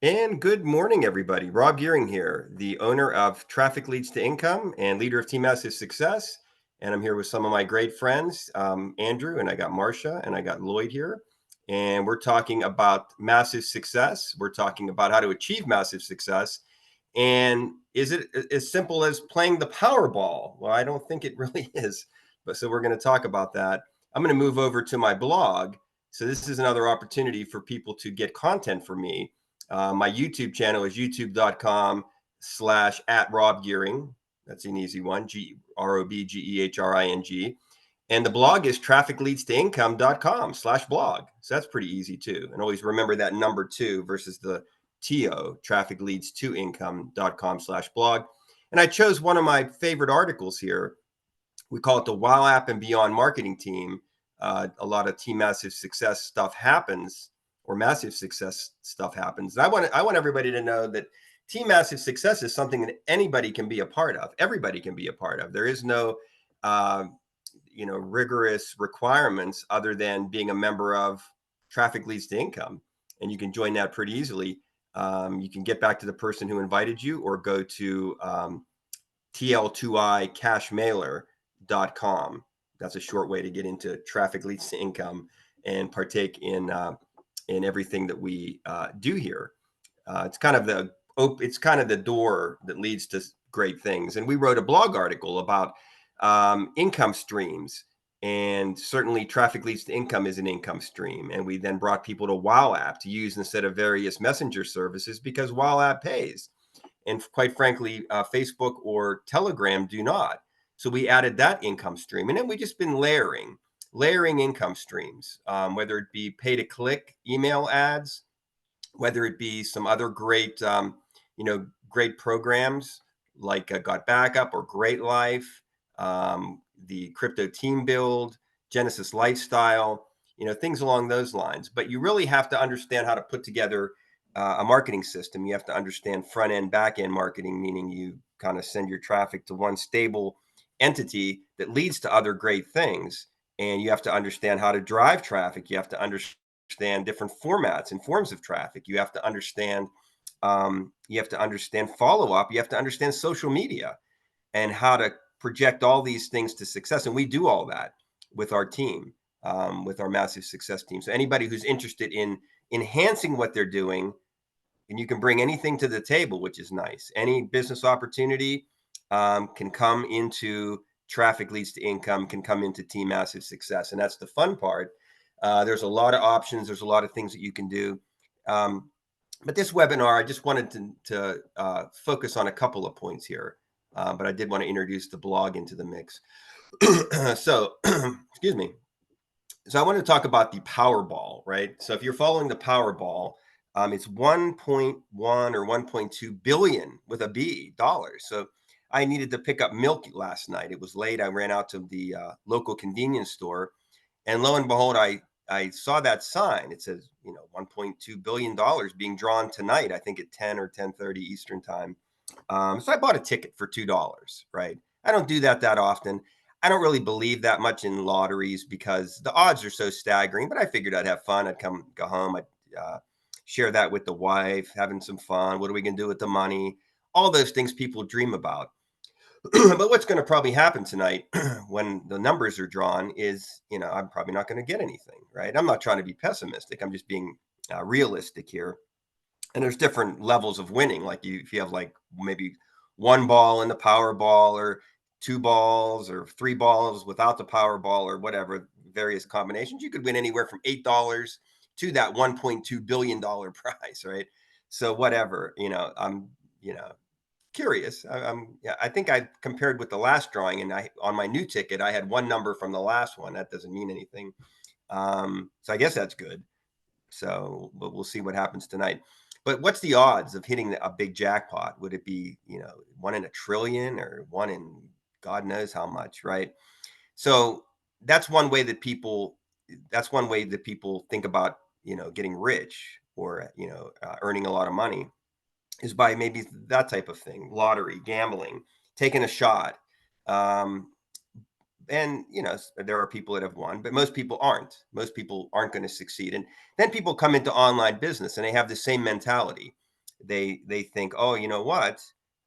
And good morning, everybody. Rob Gearing here, the owner of Traffic Leads to Income and leader of Team Massive Success. And I'm here with some of my great friends, Andrew, and I got Marcia, and I got Lloyd here. And we're talking about massive success. We're talking about how to achieve massive success. And is it as simple as playing the Powerball? Well, I don't think it really is. But so we're going to talk about that. I'm going to move over to my blog. So this is another opportunity for people to get content from me. My YouTube channel is youtube.com/at Rob Gearing. That's an easy one. GROBGEHRING. And the blog is trafficleadstoincome.com/blog. So that's pretty easy too. And always remember that number 2 versus the TO, trafficleadstoincome.com/blog. And I chose one of my favorite articles here. We call it the Wow App and Beyond Marketing Team. A lot of Team Massive Success stuff happens, or massive success stuff happens. And I want everybody to know that Team Massive Success is something that anybody can be a part of. Everybody can be a part of. There is no, uh, rigorous requirements other than being a member of Traffic Leads to Income, and you can join that pretty easily. You can get back to the person who invited you, or go to tl2icashmailer.com. That's a short way to get into Traffic Leads to Income and partake in everything that we do here. It's kind of the door that leads to great things. And we wrote a blog article about income streams, and certainly Traffic Leads to Income is an income stream. And we then brought people to Wow App to use instead of various messenger services, because Wow App pays. And quite frankly, Facebook or Telegram do not. So we added that income stream. And then we just been layering income streams, whether it be pay to click email ads, whether it be some other great programs like Got Backup or Great Life, the Crypto Team Build, Genesis Lifestyle, things along those lines. But you really have to understand how to put together a marketing system. You have to understand front end, back end marketing, meaning you kind of send your traffic to one stable entity that leads to other great things. And you have to understand how to drive traffic. You have to understand different formats and forms of traffic. You have to understand follow up. You have to understand social media and how to project all these things to success. And we do all that with our team, with our massive success team. So anybody who's interested in enhancing what they're doing, and you can bring anything to the table, which is nice. Any business opportunity can come into Traffic Leads to Income, can come into Team Massive Success. And that's the fun part. There's a lot of options. There's a lot of things that you can do. But this webinar, I just wanted to focus on a couple of points here. But I did want to introduce the blog into the mix. So, excuse me. So I want to talk about the Powerball, right? So if you're following the Powerball, it's 1.1 or 1.2 billion with a B dollars. So I needed to pick up milk last night. It was late. I ran out to the local convenience store, and lo and behold, I saw that sign. It says, 1.2 billion dollars being drawn tonight. I think at 10 or 10:30 Eastern time. So I bought a ticket for $2. Right? I don't do that often. I don't really believe that much in lotteries because the odds are so staggering. But I figured I'd have fun. I'd go home. I'd share that with the wife, having some fun. What are we going to do with the money? All those things people dream about. But what's going to probably happen tonight when the numbers are drawn is, I'm probably not going to get anything, right? I'm not trying to be pessimistic. I'm just being realistic here. And there's different levels of winning. Like if you have like maybe one ball in the Powerball, or two balls, or three balls without the Powerball, or whatever, various combinations, you could win anywhere from $8 to that $1.2 billion prize, right? So whatever, I'm, curious. I think I compared with the last drawing, and on my new ticket, I had one number from the last one. That doesn't mean anything. So I guess that's good. So, but we'll see what happens tonight. But what's the odds of hitting a big jackpot? Would it be, one in a trillion, or one in God knows how much, right? So that's one way that people, think about, getting rich, or, earning a lot of money, is by maybe that type of thing, lottery, gambling, taking a shot. Um, and there are people that have won, but most people aren't going to succeed. And then people come into online business and they have the same mentality. They think, oh, you know what,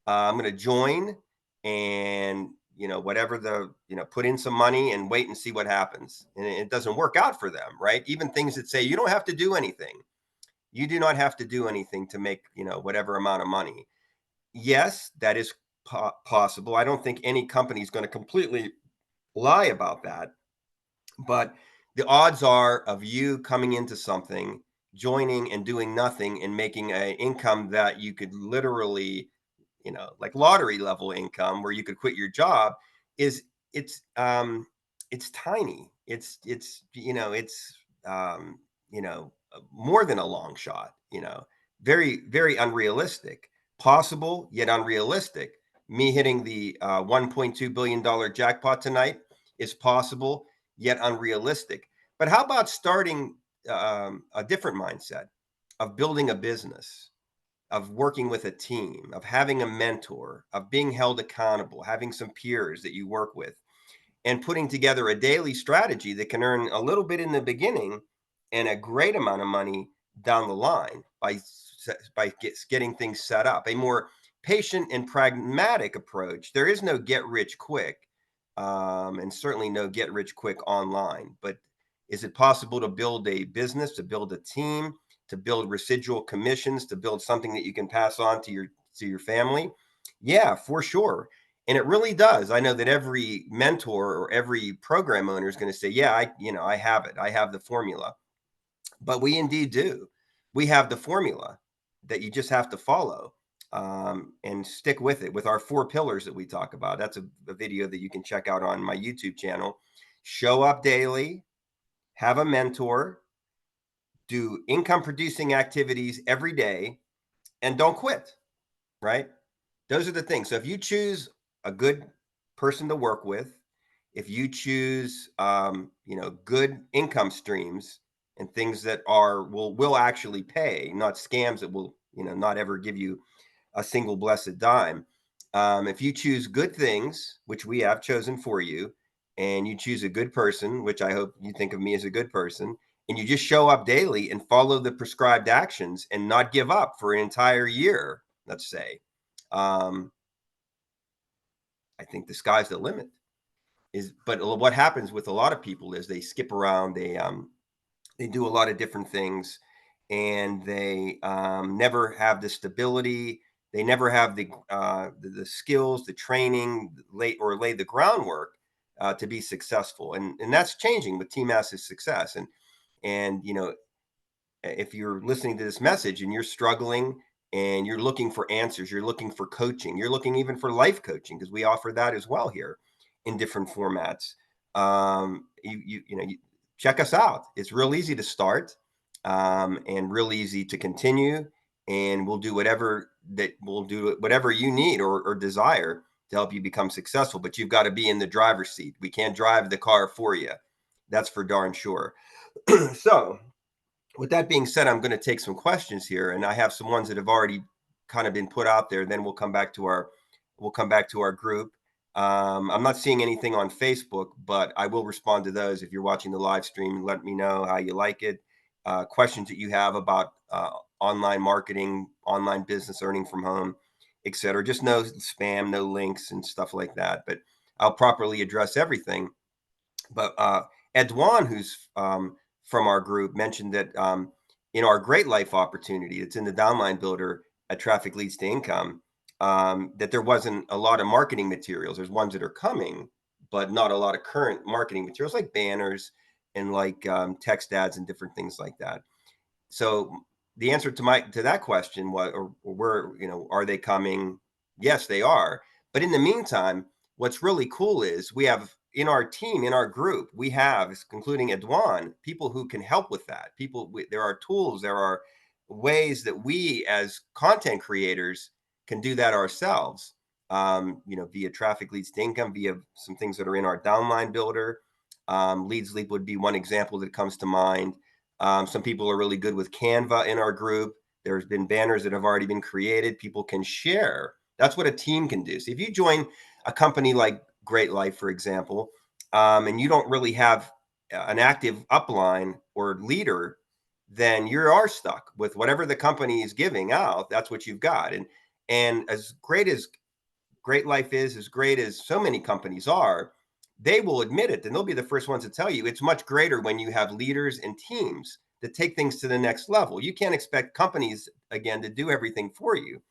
I'm going to join, and whatever put in some money and wait and see what happens, and it doesn't work out for them, right? Even things that say you don't have to do anything. You do not have to do anything to make whatever amount of money. Yes, that is possible. I don't think any company is going to completely lie about that, but the odds are of you coming into something, joining and doing nothing and making an income that you could literally, like lottery level income where you could quit your job, is it's tiny. Um more than a long shot, very, very unrealistic. Possible yet unrealistic. Me hitting the $1.2 billion jackpot tonight is possible yet unrealistic. But how about starting a different mindset of building a business, of working with a team, of having a mentor, of being held accountable, having some peers that you work with, and putting together a daily strategy that can earn a little bit in the beginning and a great amount of money down the line by getting things set up. A more patient and pragmatic approach. There is no get rich quick, and certainly no get rich quick online. But is it possible to build a business, to build a team, to build residual commissions, to build something that you can pass on to your family? Yeah, for sure. And it really does. I know that every mentor or every program owner is going to say, "Yeah, I have it. I have the formula." But we indeed do. We have the formula that you just have to follow, and stick with it with our 4 pillars that we talk about. That's a video that you can check out on my YouTube channel. Show up daily, have a mentor, do income producing activities every day, and don't quit, right? Those are the things. So if you choose a good person to work with, if you choose, good income streams and things that will actually pay, not scams that will, not ever give you a single blessed dime. If you choose good things, which we have chosen for you, and you choose a good person, which I hope you think of me as a good person, and you just show up daily and follow the prescribed actions and not give up for an entire year, let's say, um, I think the sky's the limit. But what happens with a lot of people is they skip around, they do a lot of different things, and they never have the stability. They never have the skills, the training, lay the groundwork to be successful, and that's changing with Team Massive Success. And if you're listening to this message and you're struggling and you're looking for answers, you're looking for coaching, you're looking even for life coaching, because we offer that as well here in different formats. You check us out. It's real easy to start, and real easy to continue. And we'll do whatever you need or desire to help you become successful. But you've got to be in the driver's seat. We can't drive the car for you. That's for darn sure. So, with that being said, I'm going to take some questions here, and I have some ones that have already kind of been put out there. Then we'll come back to our group. I'm not seeing anything on Facebook, but I will respond to those. If you're watching the live stream, let me know how you like it. Questions that you have about online marketing, online business, earning from home, etc. Just no spam, no links, and stuff like that. But I'll properly address everything. But Edwan, who's from our group, mentioned that in our Great Life opportunity, it's in the downline builder at Traffic Leads to Income, that there wasn't a lot of marketing materials. There's ones that are coming, but not a lot of current marketing materials like banners and like text ads and different things like that. So the answer to that question was, or where, are they coming? Yes, they are. But in the meantime, what's really cool is we have in our team, in our group, we have, including Edwan, people who can help with that. There are tools, there are ways that we as content creators can do that ourselves. Via Traffic Leads to Income, via some things that are in our downline builder. Leads Leap would be one example that comes to mind. Some people are really good with Canva in our group. There's been banners that have already been created. People can share. That's what a team can do. So if you join a company like Great Life, for example, and you don't really have an active upline or leader then you are stuck with whatever the company is giving out. That's what you've got. And as great life is, as great as so many companies are, they will admit it, and they'll be the first ones to tell you it's much greater when you have leaders and teams that take things to the next level. You can't expect companies, again, to do everything for you.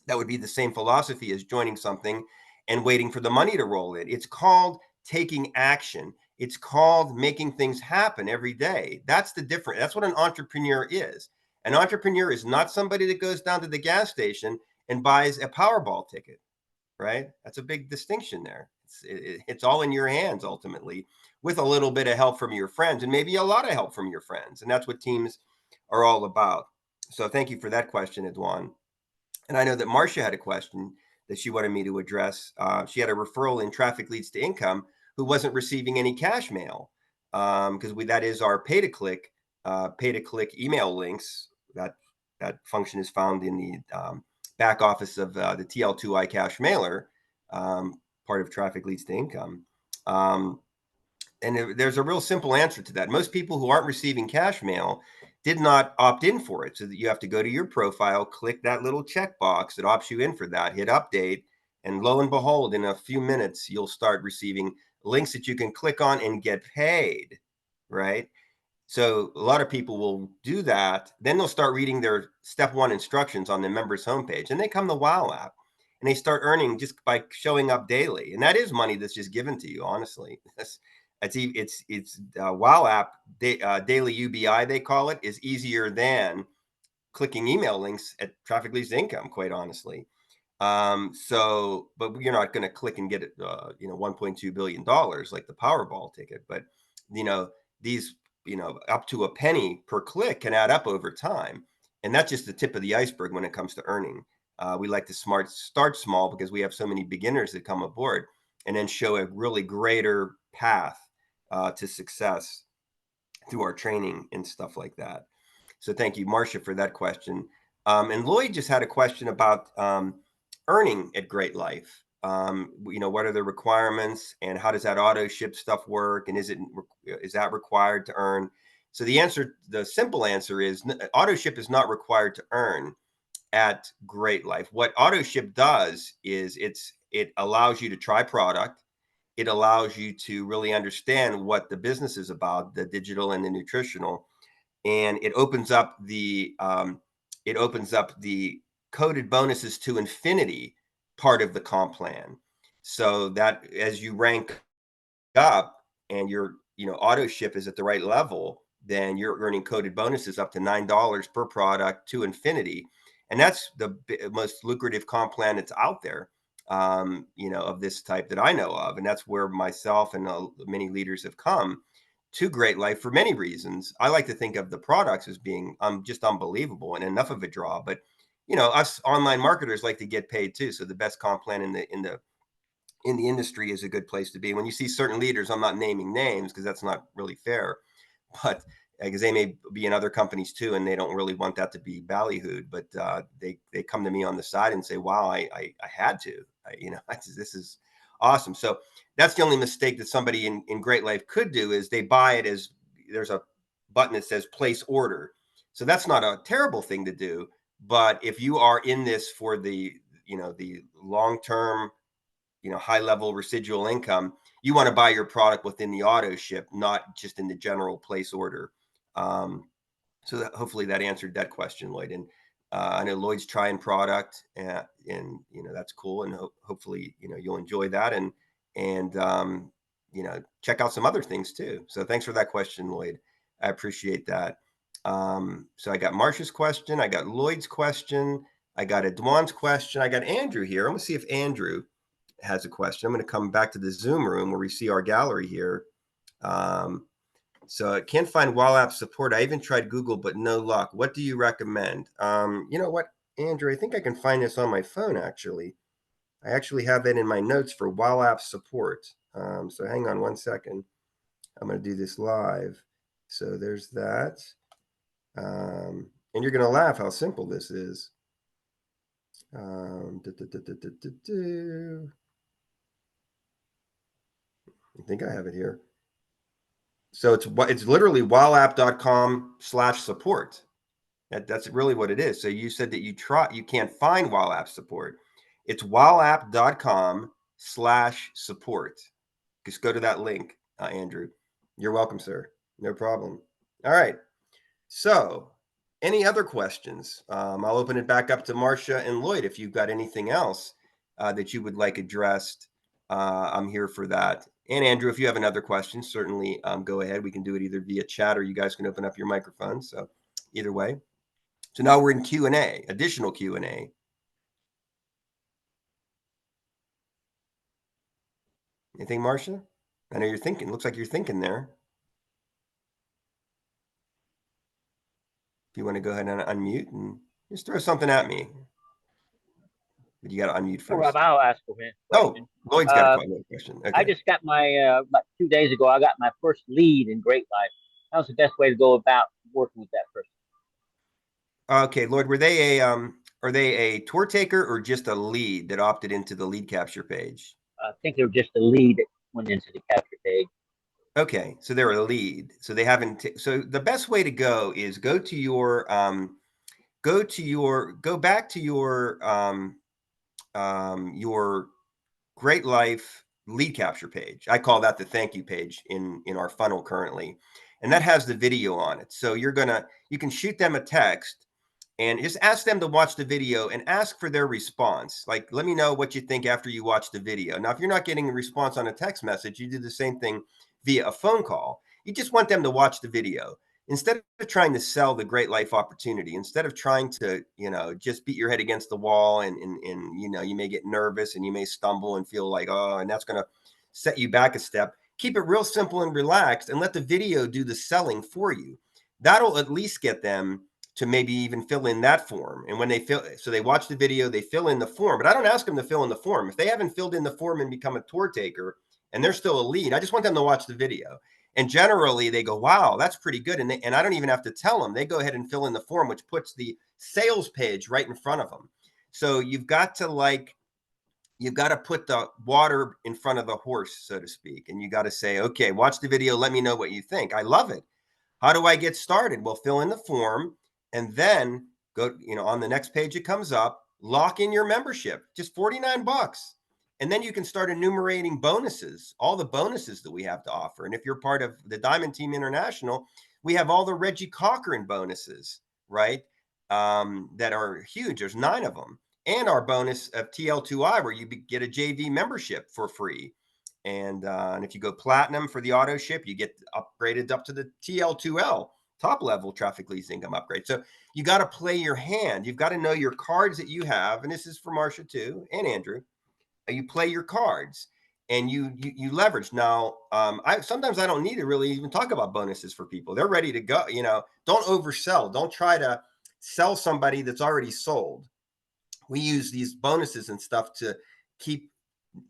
That would be the same philosophy as joining something and waiting for the money to roll in. It's called taking action. It's called making things happen every day. That's the difference. That's what an entrepreneur is. An entrepreneur is not somebody that goes down to the gas station and buys a Powerball ticket, right? That's a big distinction there. It's all in your hands ultimately, with a little bit of help from your friends and maybe a lot of help from your friends. And that's what teams are all about. So thank you for that question, Edwan. And I know that Marcia had a question that she wanted me to address. She had a referral in Traffic Leads to Income who wasn't receiving any cash mail, because that is our pay to click email links. That function is found in the back office of the TL2I cash mailer, part of Traffic Leads to Income. And there's a real simple answer to that. Most people who aren't receiving cash mail did not opt in for it. So that you have to go to your profile, click that little checkbox that opts you in for that, hit update, and lo and behold, in a few minutes, you'll start receiving links that you can click on and get paid, right? So a lot of people will do that. Then they'll start reading their step one instructions on the members homepage, and they come to Wow app and they start earning just by showing up daily. And that is money that's just given to you, honestly. It's Wow app daily UBI, they call it, is easier than clicking email links at Traffic Leads to Income, quite honestly. But you're not going to click and get it, $1.2 billion like the Powerball ticket. But these, up to a penny per click can add up over time, and that's just the tip of the iceberg when it comes to earning. We like to start small because we have so many beginners that come aboard, and then show a really greater path to success through our training and stuff like that. So thank you, Marcia, for that question. And Lloyd just had a question about earning at Great Life. What are the requirements, and how does that auto ship stuff work? And is that required to earn? So the simple answer is auto ship is not required to earn at Great Life. What auto ship does is it allows you to try product. It allows you to really understand what the business is about, the digital and the nutritional, and it opens up the coded bonuses to infinity part of the comp plan, so that as you rank up and your auto ship is at the right level, then you're earning coded bonuses up to $9 per product to infinity, and that's the most lucrative comp plan that's out there, of this type that I know of, and that's where myself and many leaders have come to Great Life for many reasons. I like to think of the products as being just unbelievable and enough of a draw, but us online marketers like to get paid too. So the best comp plan in the industry is a good place to be. When you see certain leaders, I'm not naming names because that's not really fair, but because they may be in other companies too, and they don't really want that to be ballyhooed, but they come to me on the side and say, "Wow, I had to, this is awesome." So that's the only mistake that somebody in Great Life could do, is they buy it as there's a button that says place order. So that's not a terrible thing to do, but if you are in this for the long term, high level residual income, you want to buy your product within the auto ship, not just in the general place order. Hopefully that answered that question, Lloyd. And I know Lloyd's trying product, and that's cool, and hopefully you'll enjoy that, and check out some other things too. So thanks for that question, Lloyd. I appreciate that. So I got Marcia's question, I got Lloyd's question, I got Edwan's question, I got Andrew here. I'm gonna see if Andrew has a question. I'm going to come back to the Zoom room where we see our gallery here. So I can't find Wow app support. I even tried Google, but no luck. What do you recommend? You know what, Andrew, I think I can find this on my phone, actually. I actually have that in my notes for Wow app support. So hang on one second. I'm going to do this live. So there's that. And you're going to laugh how simple this is. I think I have it here. So it's literally wileapp.com/support. That's really what it is. So you said that you can't find Wild App support. It's wileapp.com/support. Just go to that link, Andrew. You're welcome, sir. No problem. All right. So, any other questions? I'll open it back up to Marcia and Lloyd. If you've got anything else that you would like addressed, I'm here for that. And Andrew, if you have another question, certainly go ahead. We can do it either via chat or you guys can open up your microphone. So, either way. So now we're in Q&A, additional Q&A. Anything, Marcia? I know you're thinking. Looks like you're thinking there. If you want to go ahead and unmute and just throw something at me. But you got to unmute Well, Rob, first. I'll ask a Oh, question. Lloyd's got a question. I Okay. just got my about 2 days ago. I got my first lead in Great Life. How's the best way to go about working with that person? Okay, Lloyd, are they a tour taker or just a lead that opted into the lead capture page? I think they were just the lead that went into the capture page. Okay, so they're a lead. So they haven't. So the best way to go is go back to your Great Life lead capture page. I call that the thank you page in our funnel currently, and that has the video on it. So you can shoot them a text and just ask them to watch the video and ask for their response. Like, let me know what you think after you watch the video. Now, if you're not getting a response on a text message, you do the same thing via a phone call. You just want them to watch the video instead of trying to sell the Great Life opportunity. Instead of trying to, just beat your head against the wall and you may get nervous and you may stumble and feel like, oh, and that's going to set you back a step. Keep it real simple and relaxed and let the video do the selling for you. That'll at least get them to maybe even fill in that form. And when they watch the video, they fill in the form, but I don't ask them to fill in the form. If they haven't filled in the form and become a tour taker and they're still a lead, I just want them to watch the video. And generally they go, wow, that's pretty good. And I don't even have to tell them. They go ahead and fill in the form, which puts the sales page right in front of them. So you've got to put the water in front of the horse, so to speak. And you got to say, okay, watch the video. Let me know what you think. I love it. How do I get started? Well, fill in the form and then go, on the next page it comes up, lock in your membership, just $49. And then you can start enumerating bonuses, all the bonuses that we have to offer. And if you're part of the Diamond Team International, we have all the Reggie Cochran bonuses, right? That are huge. There's 9 of them. And our bonus of TL2I, where you get a JV membership for free. And if you go platinum for the auto ship, you get upgraded up to the TL2L top level traffic leads income upgrade. So you got to play your hand. You've got to know your cards that you have. And this is for Marcia too, and Andrew. You play your cards and you leverage. Now, sometimes I don't need to really even talk about bonuses for people. They're ready to go. Don't oversell. Don't try to sell somebody that's already sold. We use these bonuses and stuff to keep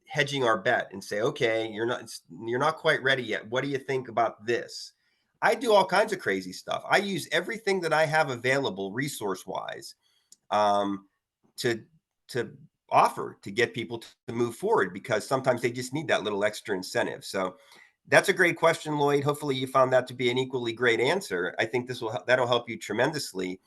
hedging our bet and say, okay, you're not quite ready yet. What do you think about this? I do all kinds of crazy stuff. I use everything that I have available resource wise to offer to get people to move forward, because sometimes they just need that little extra incentive. So that's a great question, Lloyd. Hopefully you found that to be an equally great answer. I think that'll help you tremendously.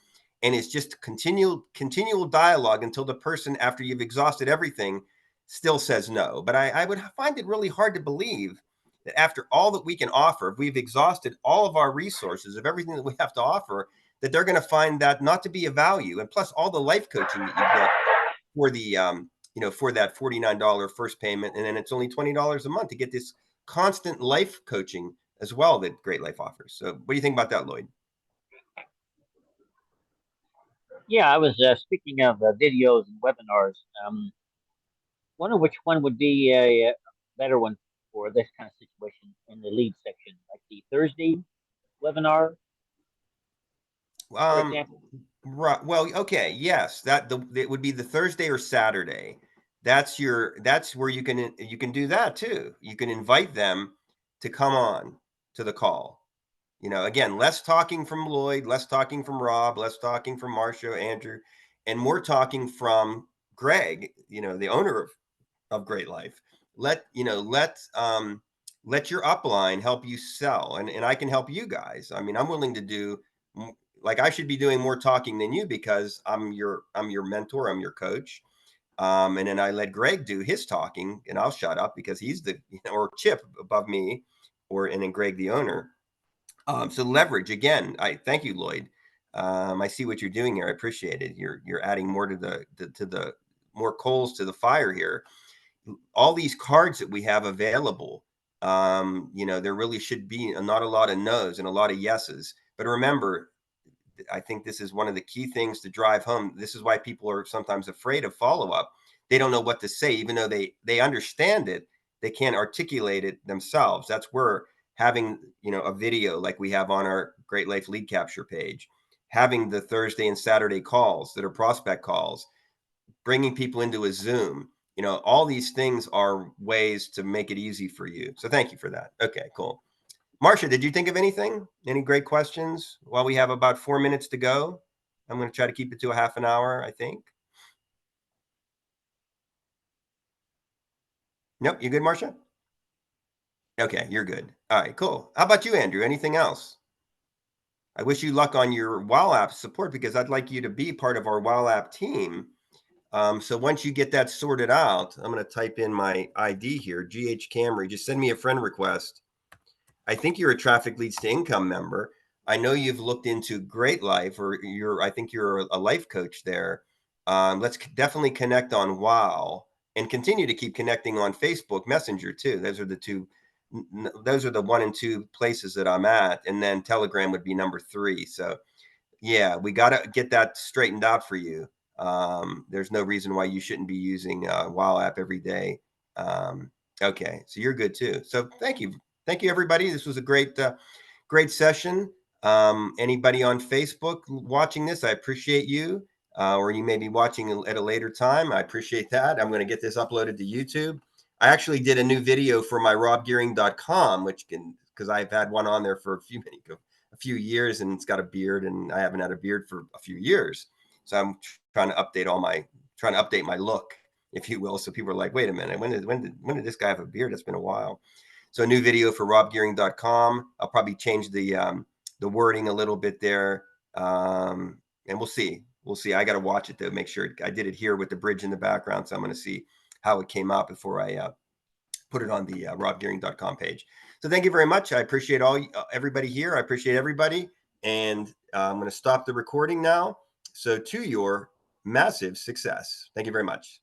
And it's just continual dialogue until the person, after you've exhausted everything, still says no. But I would find it really hard to believe that after all that we can offer, if we've exhausted all of our resources of everything that we have to offer, that they're going to find that not to be a value. And plus all the life coaching that you get for the for that $49 first payment, and then it's only $20 a month to get this constant life coaching as well that Great Life offers. So what do you think about that, Lloyd? Yeah, I was speaking of videos and webinars. Wonder which one would be a better one for this kind of situation in the lead section, like the Thursday webinar, for example. Right. Well, okay. Yes, it would be the Thursday or Saturday. That's where you can do that too. You can invite them to come on to the call. Again, less talking from Lloyd, less talking from Rob, less talking from Marcia, Andrew, and more talking from Greg, the owner of Great Life. Let let your upline help you sell, and I can help you guys. I mean, I'm willing to do like I should be doing more talking than you because I'm your mentor, I'm your coach. And then I let Greg do his talking, and I'll shut up because he's the or Chip above me, or and then Greg the owner. So leverage again. I thank you, Lloyd. I see what you're doing here. I appreciate it. You're adding more to the more coals to the fire here. All these cards that we have available, there really should be not a lot of no's and a lot of yeses. But remember, I think this is one of the key things to drive home. This is why people are sometimes afraid of follow up. They don't know what to say, even though they understand it. They can't articulate it themselves. That's where having a video like we have on our Great Life Lead Capture page, having the Thursday and Saturday calls that are prospect calls, bringing people into a Zoom. All these things are ways to make it easy for you. So thank you for that. Okay, cool. Marcia, did you think of anything? Any great questions? While we have about 4 minutes to go, I'm going to try to keep it to a half an hour, I think. Nope, you good, Marcia? Okay, you're good. All right, cool. How about you, Andrew? Anything else? I wish you luck on your WOW app support because I'd like you to be part of our WOW app team. So once you get that sorted out, I'm going to type in my ID here, GH Camry. Just send me a friend request. I think you're a Traffic Leads to Income member. I know you've looked into Great Life, or I think you're a life coach there. Let's definitely connect on WOW and continue to keep connecting on Facebook Messenger too. Those are the two. Those are the 1 and 2 places that I'm at, and then Telegram would be number 3. So yeah, we got to get that straightened out for you. There's no reason why you shouldn't be using WOW app every day. Okay, so you're good too. So thank you, everybody. This was a great session. Anybody on Facebook watching this, I appreciate you. Or you may be watching at a later time. I appreciate that. I'm going to get this uploaded to YouTube. I actually did a new video for my robgearing.com, because I've had one on there for a few years, and it's got a beard, and I haven't had a beard for a few years. So I'm trying to update my look, if you will. So people are like, wait a minute, when did this guy have a beard? It's been a while. So a new video for robgearing.com. I'll probably change the wording a little bit there. And we'll see. I got to watch it though, make sure I did it here with the bridge in the background. So I'm going to see how it came out before I put it on the robgearing.com page. So thank you very much. I appreciate everybody here. I appreciate everybody. And I'm going to stop the recording now. So to your massive success. Thank you very much.